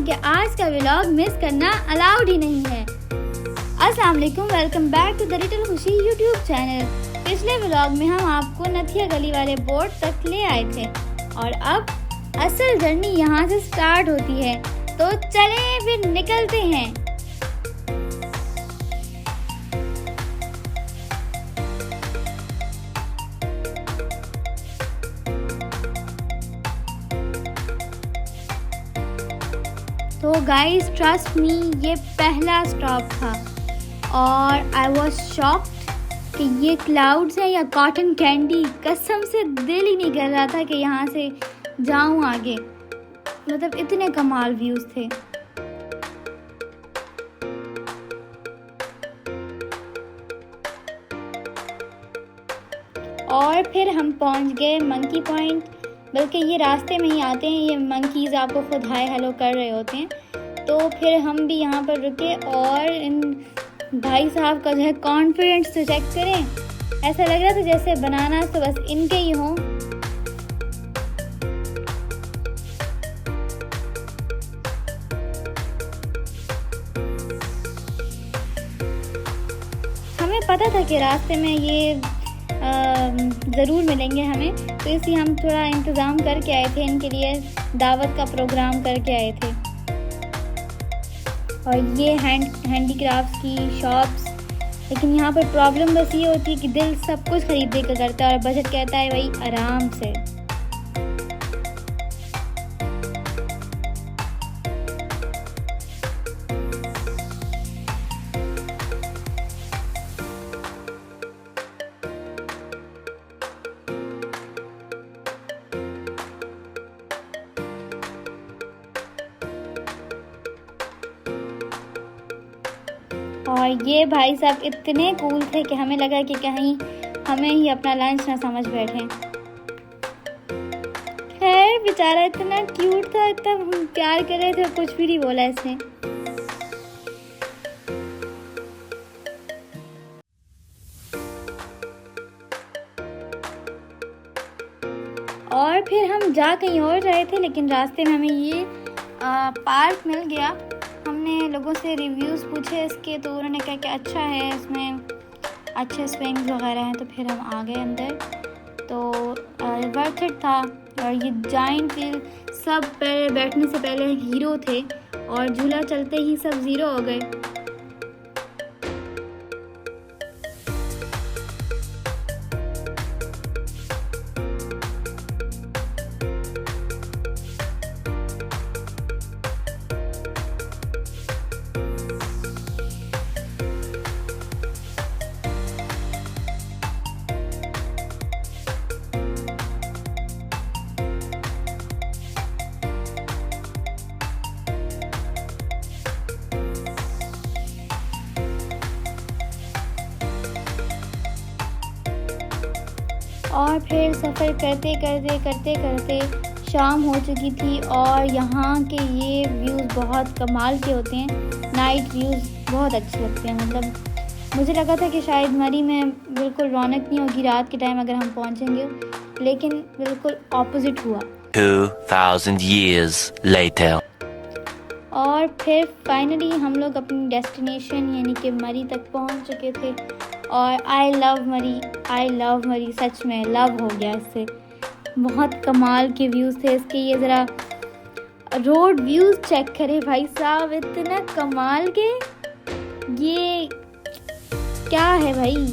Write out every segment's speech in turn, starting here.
क्योंकि आज का व्लॉग मिस करना अलाउड ही नहीं है। अस्सलाम वालेकुम, welcome back to the little Khushi YouTube channel. पिछले व्लॉग में हम आपको नथिया गली वाले बोर्ड तक ले आए थे और अब असल जर्नी यहाँ से स्टार्ट होती है, तो चलें फिर निकलते हैं। तो गाइस ट्रस्ट मी, ये पहला स्टॉप था और आई वॉज शॉक्ड कि ये क्लाउड्स है या कॉटन कैंडी। कसम से दिल ही नहीं कर रहा था कि यहाँ से जाऊँ आगे, मतलब इतने कमाल व्यूज़ थे। और फिर हम पहुँच गए मंकी पॉइंट, बल्कि ये रास्ते में ही आते हैं, ये मंकीज़ आपको खुद हाय हेलो कर रहे होते हैं। तो फिर हम भी यहाँ पर रुके और इन भाई साहब का जो है कॉन्फिडेंस तो चेक करें, ऐसा लग रहा था जैसे बनाना तो बस इनके ही हों। हमें पता था कि रास्ते में ये ज़रूर मिलेंगे हमें, तो इसलिए हम थोड़ा इंतज़ाम करके आए थे, इनके लिए दावत का प्रोग्राम करके आए थे। और ये हैंडीक्राफ्ट्स की शॉप्स, लेकिन यहाँ पर प्रॉब्लम बस ये होती है कि दिल सब कुछ खरीदने का करता है और बजट कहता है भाई आराम से। और ये भाई साहब इतने कूल थे कि हमें लगा कि कहीं हमें ही अपना लंच ना समझ बैठे। खैर बेचारा इतना क्यूट था, इतना प्यार कर रहे थे, कुछ भी नहीं बोला इसने। और फिर हम जा कहीं और रहे थे, लेकिन रास्ते में हमें ये पार्क मिल गया। हमने लोगों से रिव्यूज़ पूछे इसके, तो उन्होंने कहा कि अच्छा है, इसमें अच्छे स्विंग्स वगैरह हैं। तो फिर हम आ गए अंदर, तो वर्थ इट था। और ये जाइंट व्हील, सब बैठने से पहले हीरो थे और झूला चलते ही सब ज़ीरो हो गए। और फिर सफ़र करते करते शाम हो चुकी थी और यहाँ के ये व्यूज़ बहुत कमाल के होते हैं। नाइट व्यूज़ बहुत अच्छे लगते हैं। मतलब मुझे लगा था कि शायद मरी में बिल्कुल रौनक नहीं होगी रात के टाइम अगर हम पहुँचेंगे, लेकिन बिल्कुल ऑपोजिट हुआ। 2000 years later. और फिर फाइनली हम लोग अपनी डेस्टिनेशन यानी कि मरी तक पहुंच चुके थे। और आई लव मरी, सच में लव हो गया इससे। बहुत कमाल के व्यूज़ थे इसके। ये ज़रा रोड व्यूज़ चेक करें भाई साहब, इतना कमाल के। ये क्या है भाई।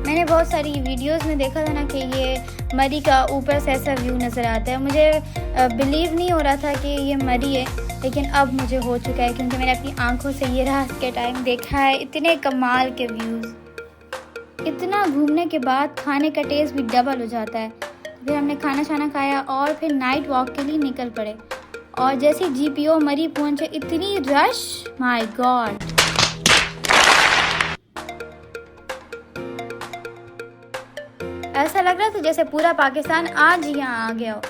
मैंने बहुत सारी वीडियोस में देखा था ना कि ये मरी का ऊपर से ऐसा व्यू नज़र आता है। मुझे बिलीव नहीं हो रहा था कि ये मरी है, लेकिन अब मुझे हो चुका है क्योंकि मैंने अपनी आंखों से ये रात के टाइम देखा है। इतने कमाल के व्यूज़, इतना घूमने के बाद खाने का टेस्ट भी डबल हो जाता है। फिर हमने खाना खाया और फिर नाइट वॉक के लिए निकल पड़े। और जैसे GPO मरी पहुंचे इतनी रश, माय गॉड। ऐसा लग रहा था जैसे पूरा पाकिस्तान आज ही यहाँ आ गया हो।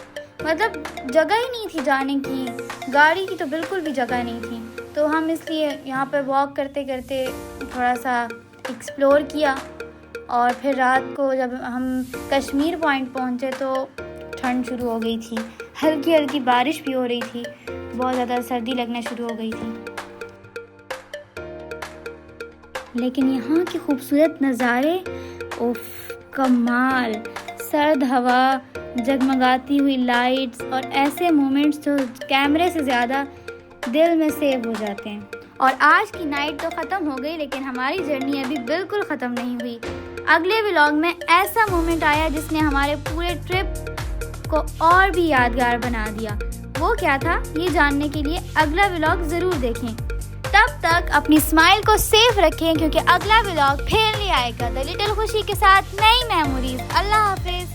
मतलब जगह ही नहीं थी जाने की, गाड़ी की तो बिल्कुल भी जगह नहीं थी। तो हम इसलिए यहाँ पर वॉक करते करते थोड़ा सा एक्सप्लोर किया। और फिर रात को जब हम कश्मीर पॉइंट पहुँचे तो ठंड शुरू हो गई थी, हल्की हल्की बारिश भी हो रही थी, बहुत ज़्यादा सर्दी लगना शुरू हो गई थी। लेकिन यहाँ के खूबसूरत नज़ारे, उफ कमाल। सर्द हवा, जगमगाती हुई लाइट्स और ऐसे मोमेंट्स जो कैमरे से ज़्यादा दिल में सेव हो जाते हैं। और आज की नाइट तो ख़त्म हो गई, लेकिन हमारी जर्नी अभी बिल्कुल ख़त्म नहीं हुई। अगले व्लॉग में ऐसा मोमेंट आया जिसने हमारे पूरे ट्रिप को और भी यादगार बना दिया। वो क्या था, ये जानने के लिए अगला व्लॉग ज़रूर देखें। तब तक अपनी स्माइल को सेफ रखें, क्योंकि अगला व्लॉग फिर ले आएगा द लिटिल खुशी के साथ नई मेमोरीज। अल्लाह हाफिज़।